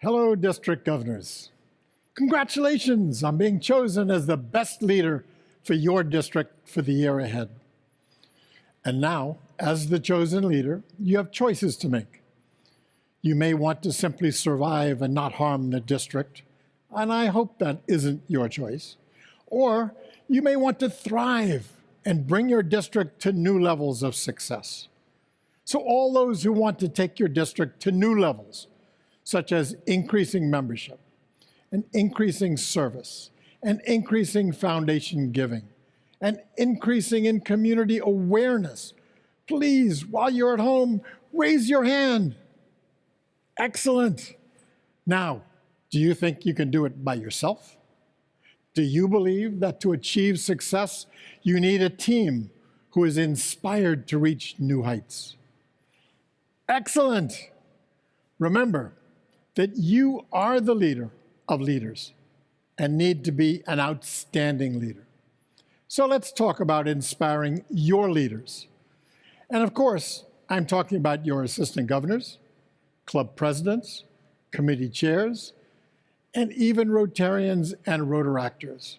Hello, district governors. Congratulations on being chosen as the best leader for your district for the year ahead. And now, as the chosen leader, you have choices to make. You may want to simply survive and not harm the district, and I hope that isn't your choice. Or you may want to thrive and bring your district to new levels of success. So all those who want to take your district to new levels, such as increasing membership, and increasing service, and increasing foundation giving, and increasing in community awareness, please, while you're at home, raise your hand. Excellent. Now, do you think you can do it by yourself? Do you believe that to achieve success, you need a team who is inspired to reach new heights? Excellent. Remember that you are the leader of leaders and need to be an outstanding leader. So let's talk about inspiring your leaders. And of course, I'm talking about your assistant governors, club presidents, committee chairs, and even Rotarians and Rotaractors,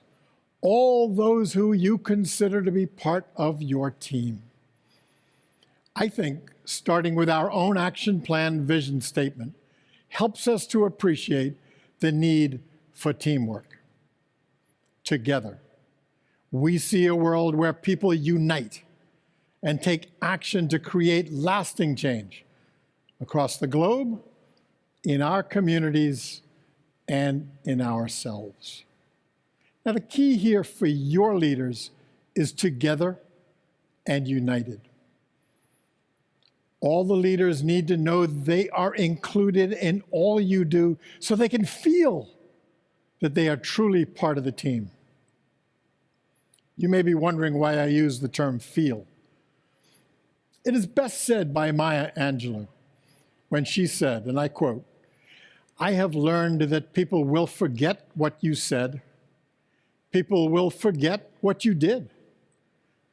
all those who you consider to be part of your team. I think starting with our own action plan vision statement helps us to appreciate the need for teamwork. Together, we see a world where people unite and take action to create lasting change across the globe, in our communities, and in ourselves. Now, the key here for your leaders is together and united. All the leaders need to know they are included in all you do so they can feel that they are truly part of the team. You may be wondering why I use the term feel. It is best said by Maya Angelou when she said, and I quote, "I have learned that people will forget what you said, people will forget what you did,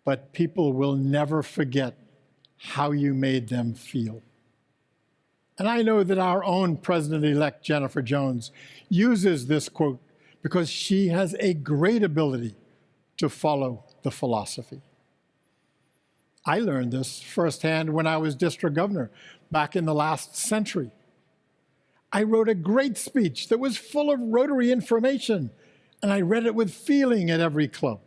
but people will never forget how you made them feel." And I know that our own President-elect Jennifer Jones uses this quote because she has a great ability to follow the philosophy. I learned this firsthand when I was district governor back in the last century. I wrote a great speech that was full of Rotary information, and I read it with feeling at every club.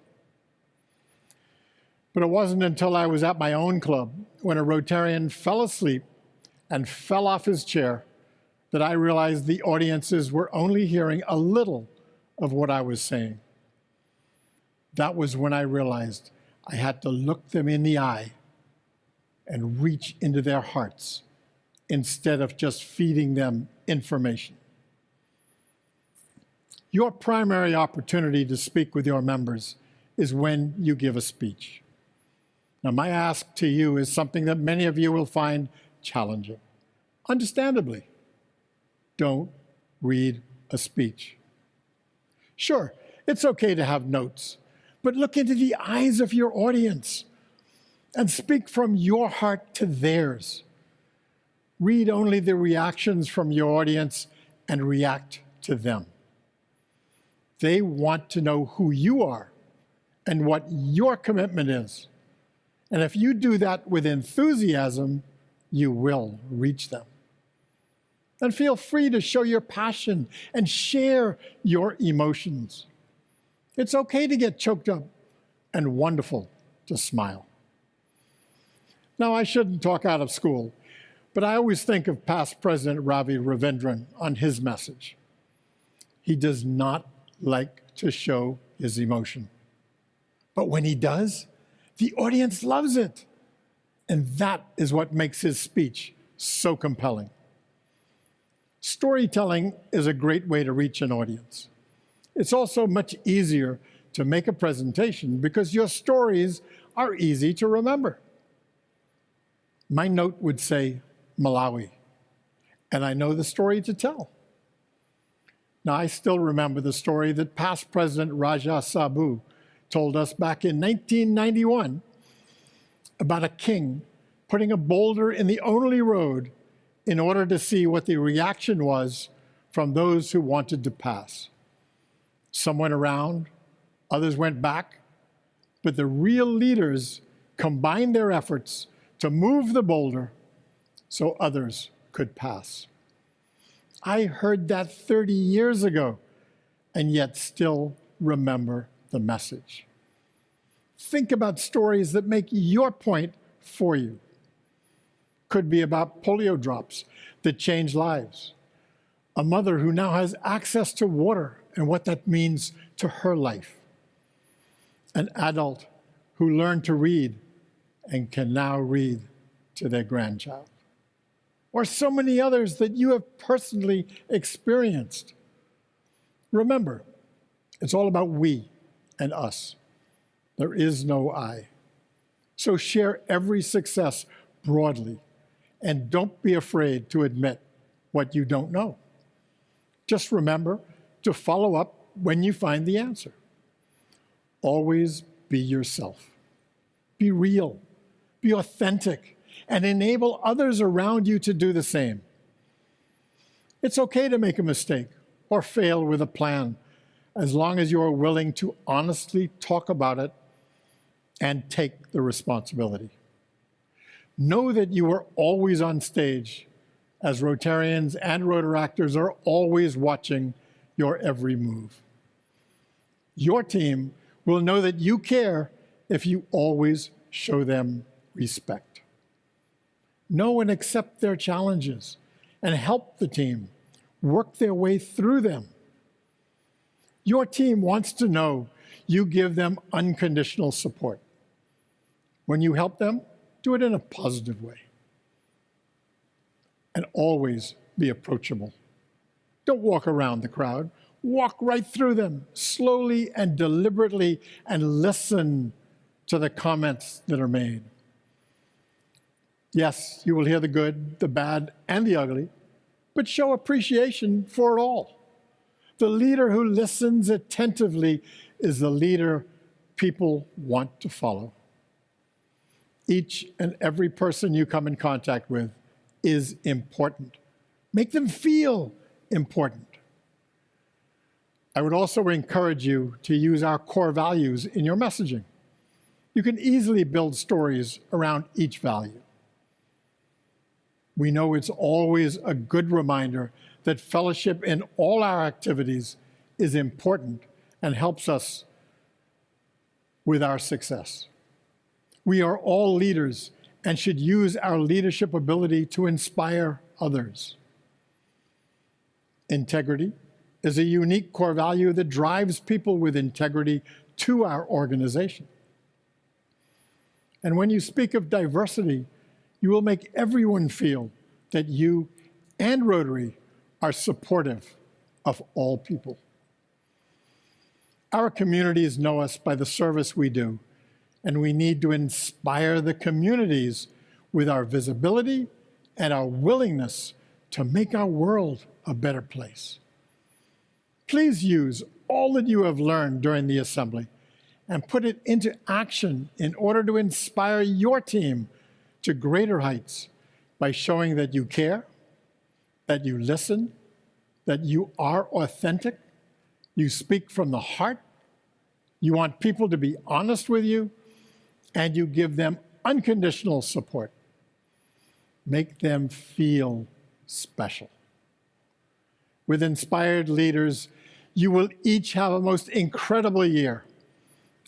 But it wasn't until I was at my own club when a Rotarian fell asleep and fell off his chair that I realized the audiences were only hearing a little of what I was saying. That was when I realized I had to look them in the eye and reach into their hearts instead of just feeding them information. Your primary opportunity to speak with your members is when you give a speech. Now, my ask to you is something that many of you will find challenging. Understandably, don't read a speech. Sure, it's okay to have notes, but look into the eyes of your audience and speak from your heart to theirs. Read only the reactions from your audience and react to them. They want to know who you are and what your commitment is. And if you do that with enthusiasm, you will reach them. And feel free to show your passion and share your emotions. It's okay to get choked up and wonderful to smile. Now, I shouldn't talk out of school, but I always think of past President Ravi Ravindran on his message. He does not like to show his emotion. But when he does, the audience loves it. And that is what makes his speech so compelling. Storytelling is a great way to reach an audience. It's also much easier to make a presentation because your stories are easy to remember. My note would say Malawi, and I know the story to tell. Now, I still remember the story that past President Raja Sabu told us back in 1991 about a king putting a boulder in the only road in order to see what the reaction was from those who wanted to pass. Some went around, others went back, but the real leaders combined their efforts to move the boulder so others could pass. I heard that 30 years ago, and yet still remember the message. Think about stories that make your point for you. Could be about polio drops that change lives, a mother who now has access to water and what that means to her life, an adult who learned to read and can now read to their grandchild, or so many others that you have personally experienced. Remember, it's all about we and us. There is no I. So share every success broadly, and don't be afraid to admit what you don't know. Just remember to follow up when you find the answer. Always be yourself. Be real, be authentic, and enable others around you to do the same. It's okay to make a mistake or fail with a plan, as long as you are willing to honestly talk about it and take the responsibility. Know that you are always on stage, as Rotarians and Rotaractors are always watching your every move. Your team will know that you care if you always show them respect. Know and accept their challenges and help the team work their way through them. Your team wants to know you give them unconditional support. When you help them, do it in a positive way. And always be approachable. Don't walk around the crowd. Walk right through them, slowly and deliberately, and listen to the comments that are made. Yes, you will hear the good, the bad, and the ugly, but show appreciation for it all. The leader who listens attentively is the leader people want to follow. Each and every person you come in contact with is important. Make them feel important. I would also encourage you to use our core values in your messaging. You can easily build stories around each value. We know it's always a good reminder that fellowship in all our activities is important and helps us with our success. We are all leaders and should use our leadership ability to inspire others. Integrity is a unique core value that drives people with integrity to our organization. And when you speak of diversity, you will make everyone feel that you and Rotary are supportive of all people. Our communities know us by the service we do, and we need to inspire the communities with our visibility and our willingness to make our world a better place. Please use all that you have learned during the assembly and put it into action in order to inspire your team to greater heights by showing that you care, that you listen, that you are authentic, you speak from the heart, you want people to be honest with you, and you give them unconditional support. Make them feel special. With inspired leaders, you will each have a most incredible year,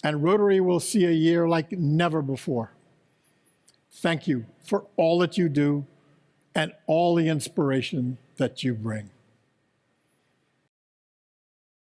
and Rotary will see a year like never before. Thank you for all that you do and all the inspiration that you bring.